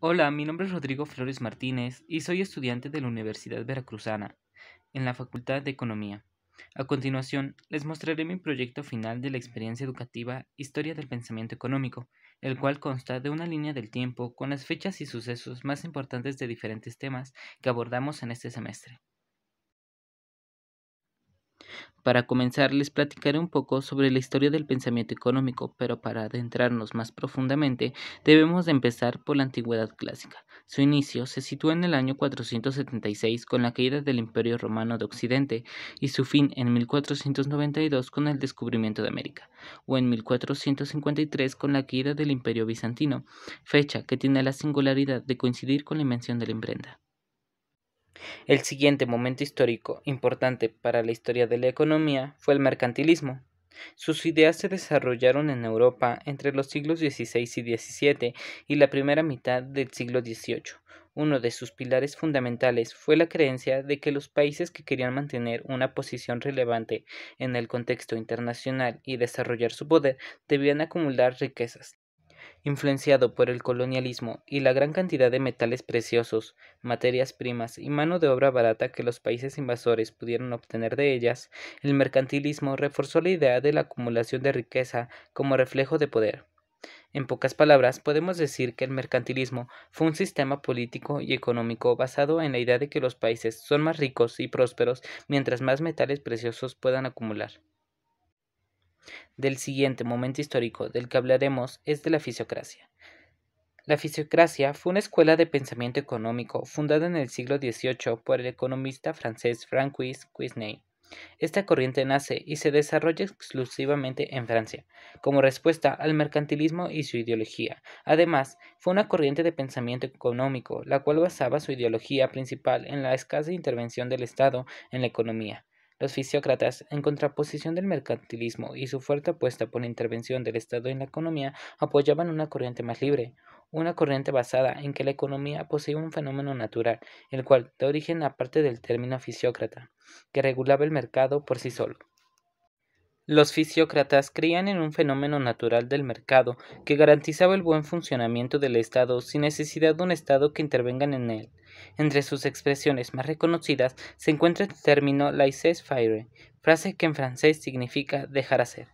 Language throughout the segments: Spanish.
Hola, mi nombre es Rodrigo Flores Martínez y soy estudiante de la Universidad Veracruzana, en la Facultad de Economía. A continuación, les mostraré mi proyecto final de la experiencia educativa Historia del Pensamiento Económico, el cual consta de una línea del tiempo con las fechas y sucesos más importantes de diferentes temas que abordamos en este semestre. Para comenzar, les platicaré un poco sobre la historia del pensamiento económico, pero para adentrarnos más profundamente, debemos de empezar por la antigüedad clásica. Su inicio se sitúa en el año 476 con la caída del Imperio Romano de Occidente y su fin en 1492 con el descubrimiento de América, o en 1453 con la caída del Imperio Bizantino, fecha que tiene la singularidad de coincidir con la invención de la imprenta. El siguiente momento histórico importante para la historia de la economía fue el mercantilismo. Sus ideas se desarrollaron en Europa entre los siglos XVI y XVII y la primera mitad del siglo XVIII. Uno de sus pilares fundamentales fue la creencia de que los países que querían mantener una posición relevante en el contexto internacional y desarrollar su poder debían acumular riquezas. Influenciado por el colonialismo y la gran cantidad de metales preciosos, materias primas y mano de obra barata que los países invasores pudieron obtener de ellas, el mercantilismo reforzó la idea de la acumulación de riqueza como reflejo de poder. En pocas palabras, podemos decir que el mercantilismo fue un sistema político y económico basado en la idea de que los países son más ricos y prósperos mientras más metales preciosos puedan acumular. Del siguiente momento histórico del que hablaremos es de la fisiocracia. La fisiocracia fue una escuela de pensamiento económico fundada en el siglo XVIII por el economista francés Francois Quesnay. Esta corriente nace y se desarrolla exclusivamente en Francia, como respuesta al mercantilismo y su ideología. Además, fue una corriente de pensamiento económico, la cual basaba su ideología principal en la escasa intervención del Estado en la economía. Los fisiócratas, en contraposición del mercantilismo y su fuerte apuesta por la intervención del Estado en la economía, apoyaban una corriente más libre, una corriente basada en que la economía posee un fenómeno natural, el cual da origen a parte del término fisiócrata, que regulaba el mercado por sí solo. Los fisiócratas creían en un fenómeno natural del mercado que garantizaba el buen funcionamiento del Estado sin necesidad de un Estado que intervenga en él. Entre sus expresiones más reconocidas se encuentra el término laissez-faire, frase que en francés significa dejar hacer.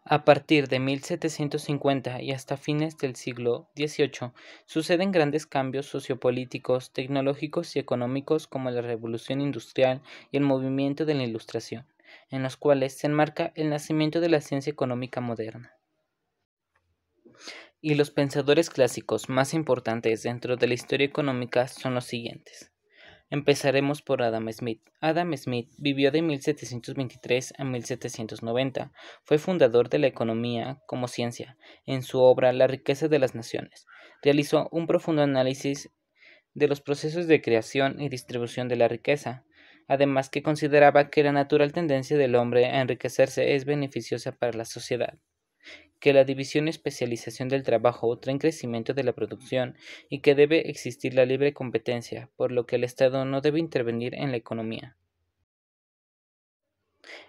A partir de 1750 y hasta fines del siglo XVIII, suceden grandes cambios sociopolíticos, tecnológicos y económicos como la Revolución Industrial y el movimiento de la Ilustración, en los cuales se enmarca el nacimiento de la ciencia económica moderna. Y los pensadores clásicos más importantes dentro de la historia económica son los siguientes. Empezaremos por Adam Smith. Adam Smith vivió de 1723 a 1790. Fue fundador de la economía como ciencia. En su obra La riqueza de las naciones, realizó un profundo análisis de los procesos de creación y distribución de la riqueza, además que consideraba que la natural tendencia del hombre a enriquecerse es beneficiosa para la sociedad, que la división y especialización del trabajo traen crecimiento de la producción y que debe existir la libre competencia, por lo que el Estado no debe intervenir en la economía.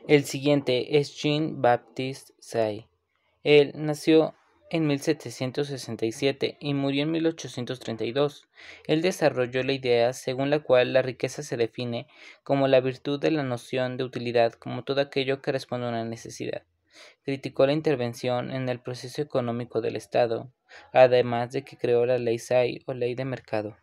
El siguiente es Jean-Baptiste Say. Él nació en 1767 y murió en 1832. Él desarrolló la idea según la cual la riqueza se define como la virtud de la noción de utilidad como todo aquello que responde a una necesidad. Criticó la intervención en el proceso económico del Estado, además de que creó la Ley Say o Ley de Mercado.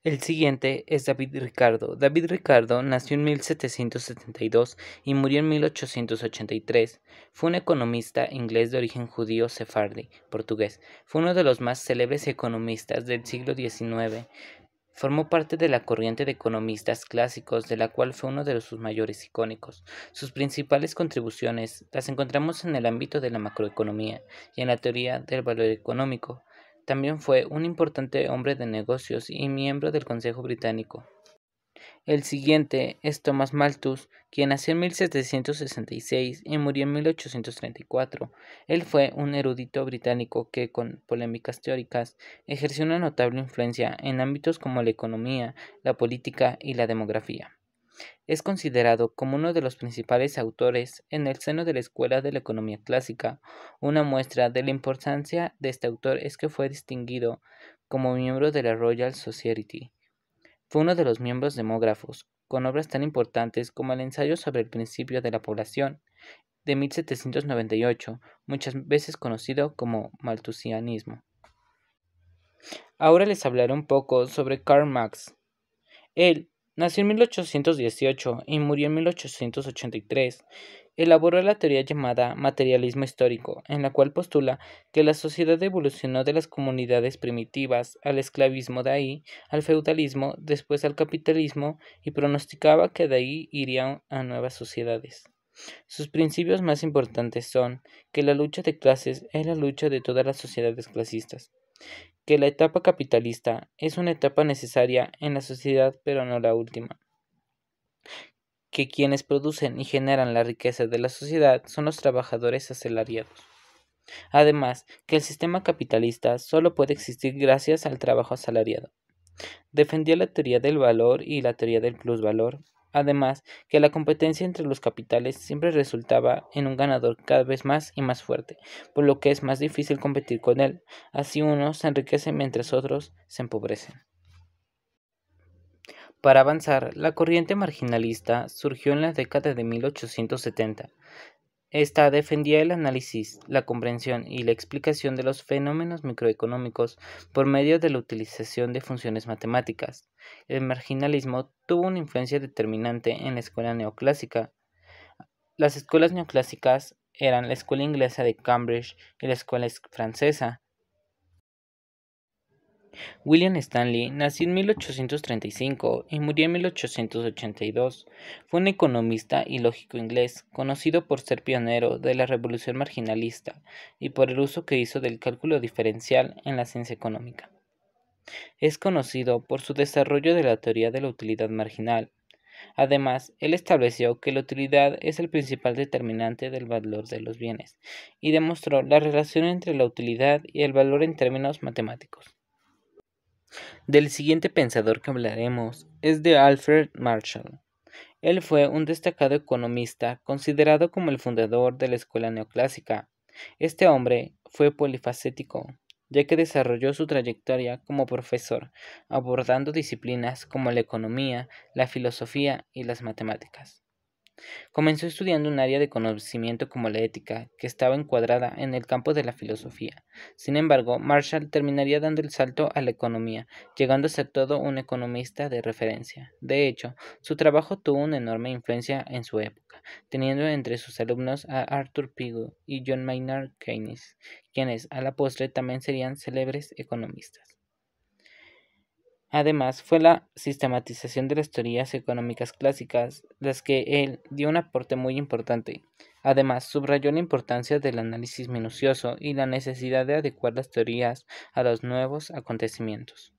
El siguiente es David Ricardo. David Ricardo nació en 1772 y murió en 1883. Fue un economista inglés de origen judío sefardí, portugués. Fue uno de los más célebres economistas del siglo XIX. Formó parte de la corriente de economistas clásicos, de la cual fue uno de sus mayores icónicos. Sus principales contribuciones las encontramos en el ámbito de la macroeconomía y en la teoría del valor económico. También fue un importante hombre de negocios y miembro del Consejo Británico. El siguiente es Thomas Malthus, quien nació en 1766 y murió en 1834. Él fue un erudito británico que, con polémicas teóricas, ejerció una notable influencia en ámbitos como la economía, la política y la demografía. Es considerado como uno de los principales autores en el seno de la Escuela de la Economía Clásica. Una muestra de la importancia de este autor es que fue distinguido como miembro de la Royal Society. Fue uno de los miembros demógrafos, con obras tan importantes como el ensayo sobre el principio de la población de 1798, muchas veces conocido como malthusianismo. Ahora les hablaré un poco sobre Karl Marx. Él nació en 1818 y murió en 1883. Elaboró la teoría llamada materialismo histórico, en la cual postula que la sociedad evolucionó de las comunidades primitivas al esclavismo, de ahí al feudalismo, después al capitalismo, y pronosticaba que de ahí iría a nuevas sociedades. Sus principios más importantes son que la lucha de clases es la lucha de todas las sociedades clasistas, que la etapa capitalista es una etapa necesaria en la sociedad pero no la última, que quienes producen y generan la riqueza de la sociedad son los trabajadores asalariados. Además, que el sistema capitalista solo puede existir gracias al trabajo asalariado. Defendía la teoría del valor y la teoría del plusvalor. Además, que la competencia entre los capitales siempre resultaba en un ganador cada vez más y más fuerte, por lo que es más difícil competir con él. Así unos se enriquecen mientras otros se empobrecen. Para avanzar, la corriente marginalista surgió en la década de 1870. Esta defendía el análisis, la comprensión y la explicación de los fenómenos microeconómicos por medio de la utilización de funciones matemáticas. El marginalismo tuvo una influencia determinante en la escuela neoclásica. Las escuelas neoclásicas eran la escuela inglesa de Cambridge y la escuela francesa. William Stanley nació en 1835 y murió en 1882. Fue un economista y lógico inglés, conocido por ser pionero de la revolución marginalista y por el uso que hizo del cálculo diferencial en la ciencia económica. Es conocido por su desarrollo de la teoría de la utilidad marginal. Además, él estableció que la utilidad es el principal determinante del valor de los bienes y demostró la relación entre la utilidad y el valor en términos matemáticos. Del siguiente pensador que hablaremos es de Alfred Marshall. Él fue un destacado economista, considerado como el fundador de la escuela neoclásica. Este hombre fue polifacético, ya que desarrolló su trayectoria como profesor, abordando disciplinas como la economía, la filosofía y las matemáticas. Comenzó estudiando un área de conocimiento como la ética, que estaba encuadrada en el campo de la filosofía. Sin embargo, Marshall terminaría dando el salto a la economía, llegando a ser todo un economista de referencia. De hecho, su trabajo tuvo una enorme influencia en su época, teniendo entre sus alumnos a Arthur Pigou y John Maynard Keynes, quienes a la postre también serían célebres economistas. Además, fue la sistematización de las teorías económicas clásicas las que él dio un aporte muy importante. Además, subrayó la importancia del análisis minucioso y la necesidad de adecuar las teorías a los nuevos acontecimientos.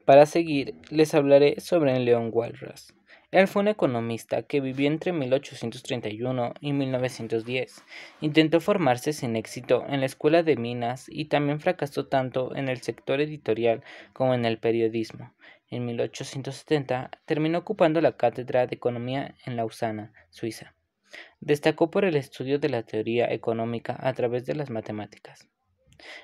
Para seguir, les hablaré sobre Leon Walras. Él fue un economista que vivió entre 1831 y 1910. Intentó formarse sin éxito en la escuela de minas y también fracasó tanto en el sector editorial como en el periodismo. En 1870 terminó ocupando la cátedra de economía en Lausana, Suiza. Destacó por el estudio de la teoría económica a través de las matemáticas.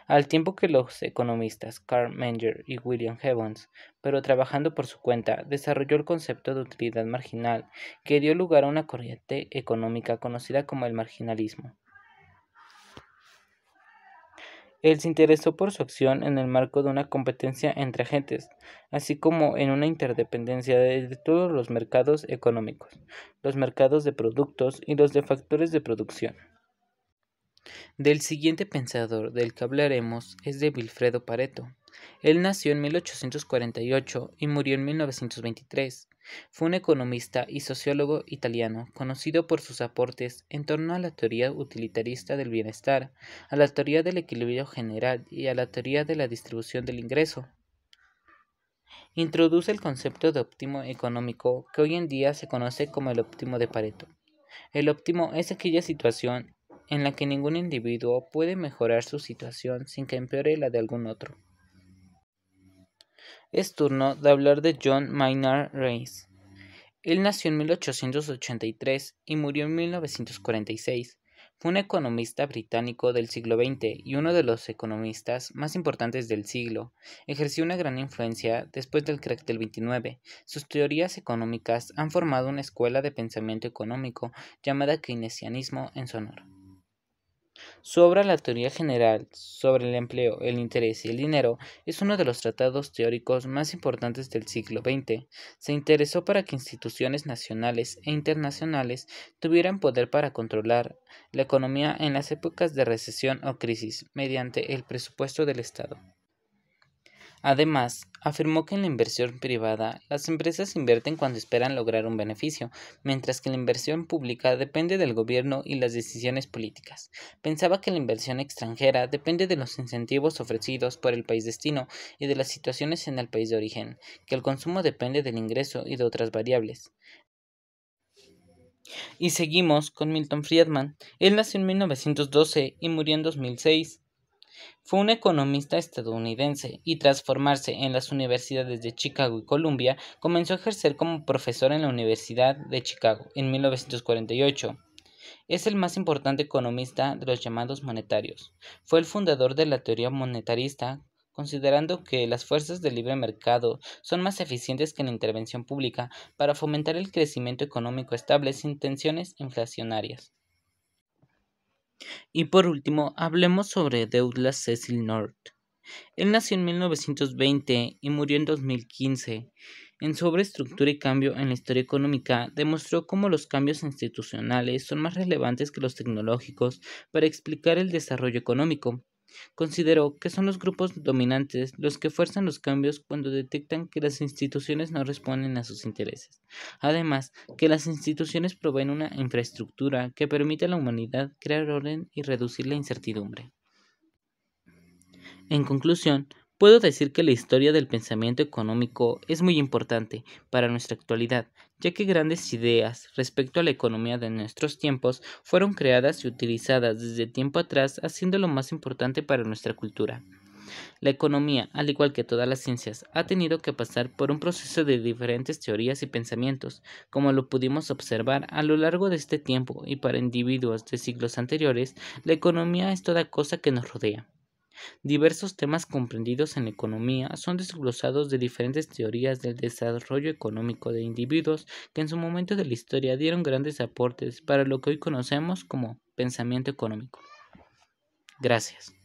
Al tiempo que los economistas Carl Menger y William Evans, pero trabajando por su cuenta, desarrolló el concepto de utilidad marginal, que dio lugar a una corriente económica conocida como el marginalismo. Él se interesó por su acción en el marco de una competencia entre agentes, así como en una interdependencia de todos los mercados económicos, los mercados de productos y los de factores de producción. Del siguiente pensador del que hablaremos es de Vilfredo Pareto. Él nació en 1848 y murió en 1923. Fue un economista y sociólogo italiano, conocido por sus aportes en torno a la teoría utilitarista del bienestar, a la teoría del equilibrio general y a la teoría de la distribución del ingreso. Introduce el concepto de óptimo económico que hoy en día se conoce como el óptimo de Pareto. El óptimo es aquella situación en la que ningún individuo puede mejorar su situación sin que empeore la de algún otro. Es turno de hablar de John Maynard Keynes. Él nació en 1883 y murió en 1946. Fue un economista británico del siglo XX y uno de los economistas más importantes del siglo. Ejerció una gran influencia después del crack del 29. Sus teorías económicas han formado una escuela de pensamiento económico llamada keynesianismo en su honor. Su obra La teoría general sobre el empleo, el interés y el dinero es uno de los tratados teóricos más importantes del siglo XX. Se interesó para que instituciones nacionales e internacionales tuvieran poder para controlar la economía en las épocas de recesión o crisis mediante el presupuesto del Estado. Además, afirmó que en la inversión privada, las empresas invierten cuando esperan lograr un beneficio, mientras que la inversión pública depende del gobierno y las decisiones políticas. Pensaba que la inversión extranjera depende de los incentivos ofrecidos por el país destino y de las situaciones en el país de origen, que el consumo depende del ingreso y de otras variables. Y seguimos con Milton Friedman. Él nació en 1912 y murió en 2006. Fue un economista estadounidense y tras formarse en las universidades de Chicago y Columbia, comenzó a ejercer como profesor en la Universidad de Chicago en 1948. Es el más importante economista de los llamados monetarios. Fue el fundador de la teoría monetarista, considerando que las fuerzas del libre mercado son más eficientes que la intervención pública para fomentar el crecimiento económico estable sin tensiones inflacionarias. Y por último, hablemos sobre Douglas Cecil North. Él nació en 1920 y murió en 2015. En su obra Estructura y cambio en la historia económica, demostró cómo los cambios institucionales son más relevantes que los tecnológicos para explicar el desarrollo económico. Consideró que son los grupos dominantes los que fuerzan los cambios cuando detectan que las instituciones no responden a sus intereses. Además, que las instituciones proveen una infraestructura que permite a la humanidad crear orden y reducir la incertidumbre. En conclusión, puedo decir que la historia del pensamiento económico es muy importante para nuestra actualidad, ya que grandes ideas respecto a la economía de nuestros tiempos fueron creadas y utilizadas desde tiempo atrás, haciéndolo más importante para nuestra cultura. La economía, al igual que todas las ciencias, ha tenido que pasar por un proceso de diferentes teorías y pensamientos, como lo pudimos observar a lo largo de este tiempo, y para individuos de siglos anteriores, la economía es toda cosa que nos rodea. Diversos temas comprendidos en la economía son desglosados de diferentes teorías del desarrollo económico de individuos que en su momento de la historia dieron grandes aportes para lo que hoy conocemos como pensamiento económico. Gracias.